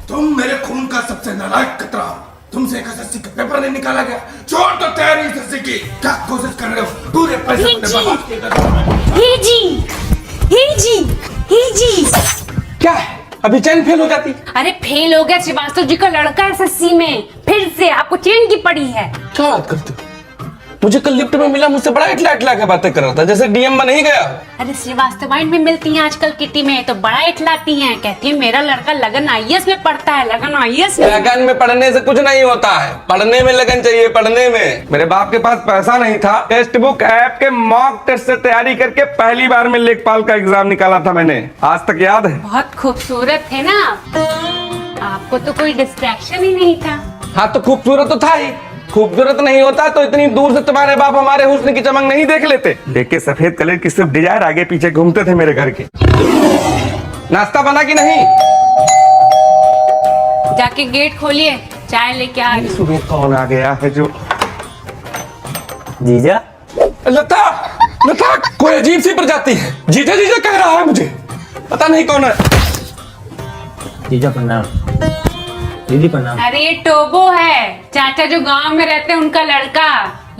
तुम मेरे खून का सबसे नालायक कतरा हो। तुमसे एक एसएससी का पेपर नहीं निकाला गया, छोड़ दो तैयारी एसएससी की। क्या कोशिश कर रहे हो? पूरे पैसे अपने बर्बाद किए गए। हे जी क्या है? अभी चैन फेल हो जाती। अरे फेल हो गया श्रीवास्तव जी का लड़का एसएससी में, फिर से आपको चेन की पड़ी है। क्या बात करते हो? मुझे कल लिफ्ट में मिला, मुझसे बड़ा इटला के बातें कर रहा था, जैसे डीएम बन ही गया। अरे श्रीवास्तव भी मिलती हैं आजकल किटी में, तो बड़ा इटलाती हैं, कहती है मेरा लड़का लगन आईएएस में पढ़ता है, लगन आईएएस में। लगन में पढ़ने से कुछ नहीं होता है, पढ़ने में लगन चाहिए, पढ़ने में। मेरे बाप के पास पैसा नहीं था, टेस्ट बुक ऐप के मॉक टेस्ट से तैयारी करके पहली बार में लेखपाल का एग्जाम निकाला था मैंने, आज तक याद है। बहुत खूबसूरत थे ना आपको, तो कोई डिस्ट्रैक्शन ही नहीं था। हाँ तो खूबसूरत तो था ही, खूबसूरत नहीं होता तो इतनी दूर से तुम्हारे बाप हमारे हुस्न की चमक नहीं देख लेते। लेके सफेद कलर की स्विफ्ट डिजायर आगे पीछे घूमते थे मेरे घर के। नाश्ता बना कि नहीं? जाके गेट खोलिए, चाय लेके आ रही। सुबह कौन आ गया है जो? जीजा। लता, लता कोई अजीब सी प्रजाति है, जीजा जीजा कह रहा है मुझे, पता नहीं कौन है। जीजा प्रणाम। दीदी प्रणाम। अरे ये टोबो है, चाचा जो गांव में रहते हैं उनका लड़का।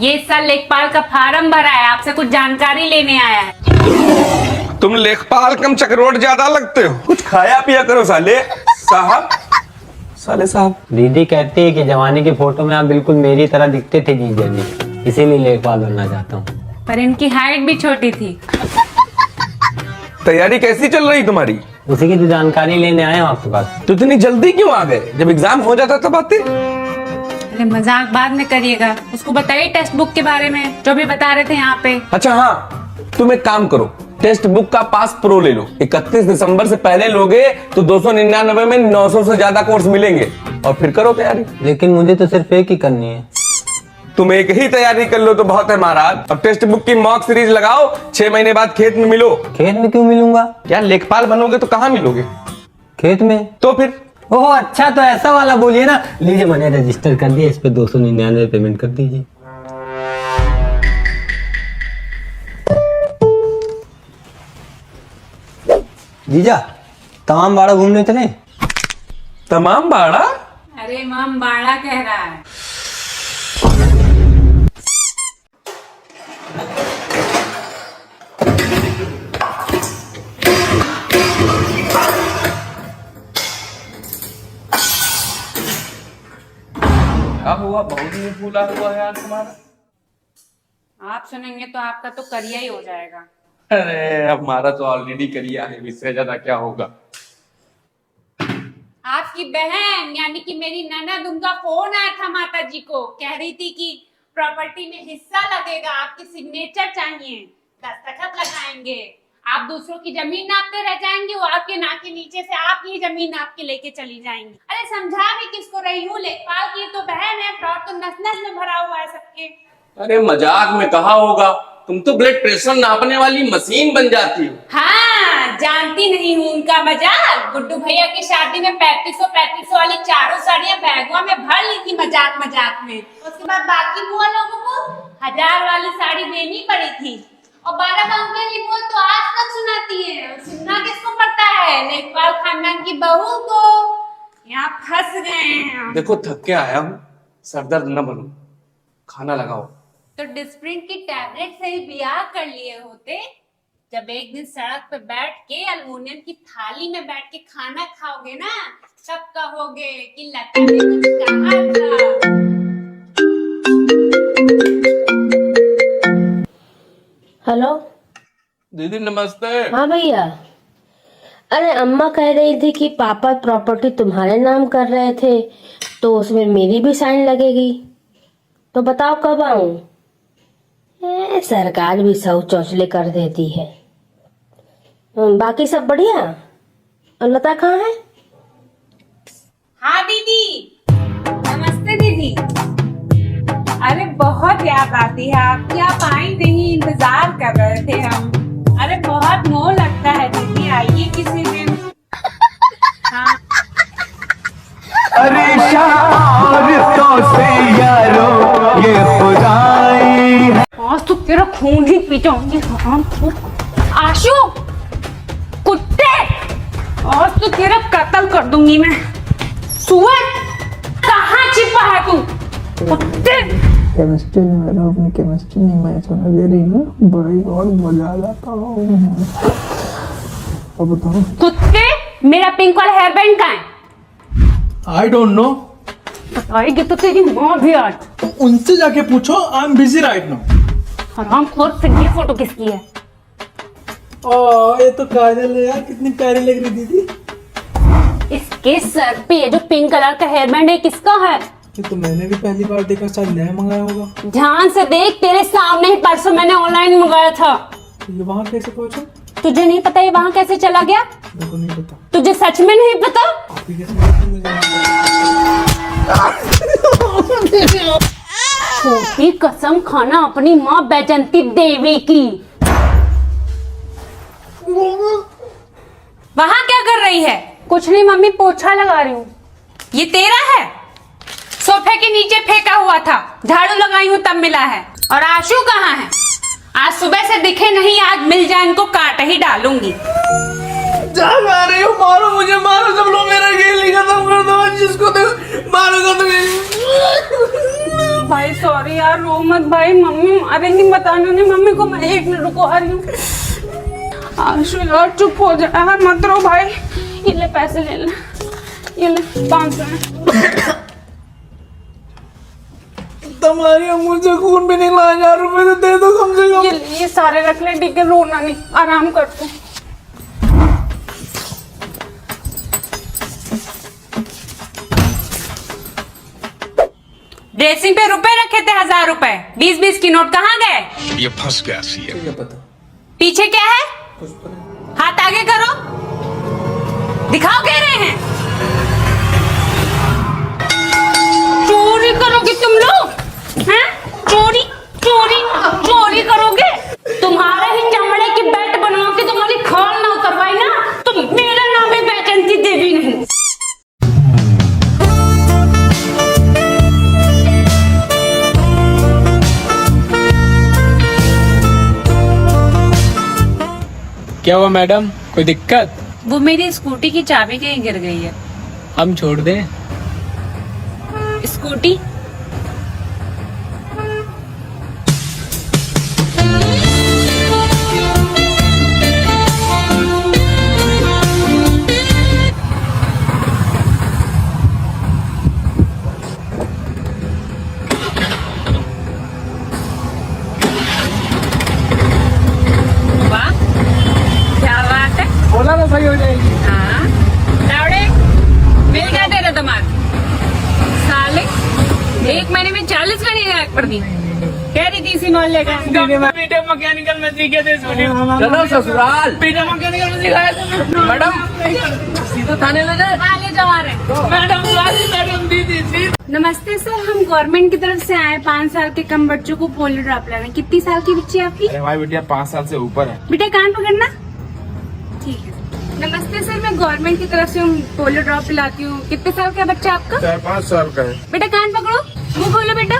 ये इस साल लेखपाल का फार्म भरा है, आपसे कुछ जानकारी लेने आया है। तुम लेखपाल कम चक्रोट ज्यादा लगते हो, कुछ खाया पिया करो साले साहब। साले साहब। दीदी कहती है कि जवानी की फोटो में आप बिल्कुल मेरी तरह दिखते थे जीजा जी, इसीलिए लेखपाल बनना चाहता हूँ। पर इनकी हाइट भी छोटी थी। तैयारी कैसी चल रही तुम्हारी? उसी की तो जानकारी लेने आए हूँ आपके पास। तो इतनी जल्दी क्यों आ गए? जब एग्जाम हो जाता तब आते। अरे मजाक बाद में करिएगा, उसको बताइए टेक्स्ट बुक के बारे में जो भी बता रहे थे यहाँ पे। अच्छा हाँ, तुम एक काम करो, टेक्स्ट बुक का पास प्रो ले लो। 31 दिसंबर से पहले लोगे तो 299 में 900 से ज्यादा कोर्स मिलेंगे, और फिर करो तैयारी। लेकिन मुझे तो सिर्फ एक ही करनी है। तुम एक ही तैयारी कर लो तो बहुत है महाराज। अब टेक्स्ट बुक की मॉक सीरीज लगाओ, 6 महीने बाद खेत में मिलो। खेत में क्यों मिलूंगा? यार लेखपाल बनोगे तो कहाँ मिलोगे? खेत में? तो फिर? ओह अच्छा, तो ऐसा वाला बोलिए ना। लीजिए मैंने रजिस्टर कर दिया, इस पे 299 पेमेंट कर दीजिए। जीजा तमाम बाड़ा घूमने चले? तमाम बाड़ा? अरे माम बाड़ा कह रहा है। क्या हुआ? बहुत ही फूला हुआ है यार तुम्हारा। आप सुनेंगे तो आपका तो करिया ही हो जाएगा। अरे हमारा तो ऑलरेडी करिया है, इससे ज्यादा क्या होगा। आपकी बहन यानी कि मेरी ननद, उनका फोन आया था माता जी को, कह रही थी कि प्रॉपर्टी में हिस्सा लगेगा, आपके सिग्नेचर चाहिए, दस्तखत लगाएंगे। आप दूसरों की जमीन नापते रह जाएंगे, वो आपके नाक के नीचे से आपकी जमीन नाप के लेके चली जाएंगी। अरे समझा भी किसको रही हूँ, लेखपाल की तो बहन है, फ्रॉड तो नस नस में भरा हुआ है सबके। अरे मजाक में कहा होगा, तुम तो ब्लड प्रेशर नापने वाली मशीन बन जाती हो। हाँ जानती नहीं हूँ उनका मजाक। गुड्डू भैया की शादी में 3500 वाली चारों साड़ियाँ बैगवा में भर ली थी मजाक मजाक में। उसके बाद बाकी बुआ लोगों को 1000 वाली साड़ी देनी पड़ी थी, और 12 गाँव की बुआ तो आज तक सुनाती है। सुनना किसको पड़ता है? लेखपाल खानदान की बहू को। यहाँ फंस गए हैं। देखो थक के आया हूँ, सरदर्द न बनो, खाना लगाओ। तो डिस्प्रिन की टैबलेट से ही ब्याह कर लिए होते, जब एक दिन सड़क पे बैठ के अल्मुनियम की थाली में बैठ के खाना खाओगे ना, तब कहोगे कि लता ने कुछ कहा था। हेलो दीदी नमस्ते। हाँ भैया। अरे अम्मा कह रही थी कि पापा प्रॉपर्टी तुम्हारे नाम कर रहे थे, तो उसमें मेरी भी साइन लगेगी, तो बताओ कब आऊं? सरकार भी सब चौचले कर देती है। बाकी सब बढ़िया? और लता कहाँ है? हाँ दीदी, नमस्ते दीदी। अरे बहुत याद आती है आपकी, आप आई नहीं, इंतजार कर रहे थे हम। अरे बहुत मोह लगता है दीदी, आइए किसी दिन। हाँ अरे शाम से यारो ये खुदाई। आज तो तेरा खून ही पी जाऊंगी। आशु कुत्ते, आज तो तेरा कत्ल कर दूंगी मैं। सुअर, कहाँ छिपा है तू? कुत्ते! केमिस्ट्री नहीं मैडम, अपनी केमिस्ट्री नहीं मैच होने दे रही ना, बड़ी बहुत मजा आ जाता हूँ। अब बताओ। कुत्ते, मेरा पिंक वाला हेयर बैंड कहाँ है? आई डोंट नो, आएगी तो तेरी माँ भी आज। उनसे जाके पूछो, I am busy right now. हरामखोर से ये फोटो किसकी है? ये तो काजल है यार, कितनी प्यारी लग रही दीदी। इसके सर पे ये जो पिंक कलर का हेयर बैंड है किसका है? ये तो मैंने भी पहली बार देखा, शायद नया मंगाया होगा। ध्यान से देख, तेरे सामने ही परसों मैंने ऑनलाइन मंगाया था। ये वहाँ कैसे पहुँचा? तुझे नहीं पता ये वहाँ कैसे चला गया? मेरे को नहीं पता। तुझे सच में नहीं पता? आप ही कैसे पता मुझे? छोटी कसम खाना अपनी माँ बैजंती देवी की। वहाँ क्या कर रही है? कुछ नहीं मम्मी, पोछा लगा रही हूँ। ये तेरा है? सोफे के नीचे फेंका हुआ था, झाड़ू लगाई हूँ तब मिला है। और आशु कहाँ है? आज सुबह से दिखे नहीं, आज मिल जाए इनको काट ही डालूंगी। जा गा रही हो, मारो मुझे, मारो, सब लोग मेरा खेल ही खत्म कर दो, जिसको देखो मारोगा तो भाई सॉरी यार, रो मत भाई, मम्मी मारेंगी, बताने नहीं मम्मी को। मैं 1 मिनट रुको, आ रही हूँ। आशु यार चुप हो जा यार, मत रो भाई। ये ले पैसे ले ले, ये ले 500 है। तुम्हारी मुझे खून भी नहीं ला, 1000 रुपए तो दे दो कम से कम। ये सारे रख ले, ठीक है, रोना नहीं, आराम कर तू। ड्रेसिंग पे रुपए रखे थे, 1000 रुपए, 20-20 की नोट कहाँ गए? ये फंस गया सी है। क्या पता, पीछे क्या है? हाथ आगे करो, दिखाओ कह रहे हैं। चोरी करोगे तुम लोग? हैं? चोरी चोरी चोरी करोगे? तुम्हारे ही चमड़े की बेल्ट बनवा के तुम्हारी खाल ना उतरवाई ना, तो मेरा नाम है बैजंती देवी नहीं। क्या हुआ मैडम, कोई दिक्कत? वो मेरी स्कूटी की चाबी कहीं गिर गई है। हम छोड़ दें? स्कूटी बोला ना सही हो जाएगी। हाँ, लावड़े, बिल क्या दे रहा तुम्हारा? साले, 1 महीने में 40 का नहीं पड़ दी। कह रही थी इसी मोहल्ले का। बेटे मैकेनिकल में सीखे थे, चलो ससुराल। बेटे मैकेनिकल में सिखाया था मैडम, सीधा थाने ले जाए। ले जाओ आ रहे। मैडम दीदी। नमस्ते सर, हम गवर्नमेंट की तरफ से आए, 5 साल के कम बच्चों को पोलियो ड्रॉप लाने। कितनी साल की बच्ची है आपकी? अरे हमारी बेटिया 5 साल से ऊपर है। बेटा कान पकड़ना, ठीक है। नमस्ते सर, मैं गवर्नमेंट की तरफ से पोलियो ड्रॉप पिलाती हूँ। कितने साल का बच्चा आपका? 4-5 साल का है। बेटा कान पकड़ो, मुंह खोलो बेटा।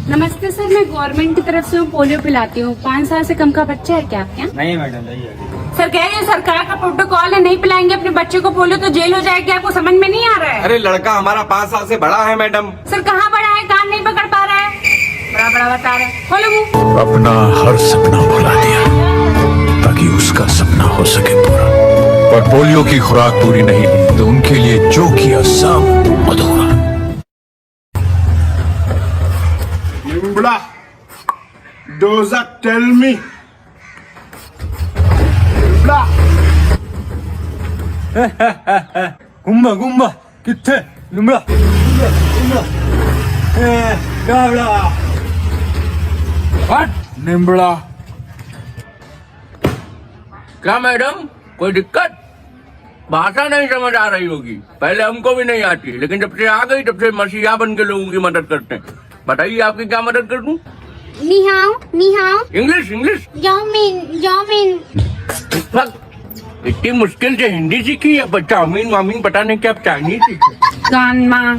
नमस्ते सर, मैं गवर्नमेंट की तरफ से पोलियो पिलाती हूँ। 5 साल से कम का बच्चा है क्या आपके यहाँ? नहीं मैडम, नहीं है। सर कह रहे हैं सरकार का प्रोटोकॉल है, नहीं पिलाएंगे अपने बच्चे को पोलियो तो जेल हो जाएगी। आपको समझ में नहीं आ रहा है? अरे लड़का हमारा 5 साल से बड़ा है मैडम। सर कहाँ बड़ा है, कान नहीं पकड़ पा रहा है, बड़ा बड़ा बता रहे हैं। खोलो मुंह। अपना हर सपना भुला दिया ताकि उसका सपना हो सके पूरा, पर पोलियो की खुराक पूरी नहीं ली तो उनके लिए जो किया सब अधूरा। निम्बला, डोजा टेल मी। निम्बला, गुम्बा गुम्बा किथे लुमड़ा निम्बड़ा। क्या मैडम, कोई दिक्कत? भाषा नहीं समझ आ रही होगी, पहले हमको भी नहीं आती, लेकिन जब से आ गई तब से मसीहा बन के लोगों की मदद करते हैं। बताइए आपकी क्या मदद कर दूं? नी हाओ इंग्लिश इंग्लिश। जामिन इतनी मुश्किल से हिंदी सीखी है, चाउमीन वामीन पता नहीं क्या, चाइनीज सीखी। कान माँ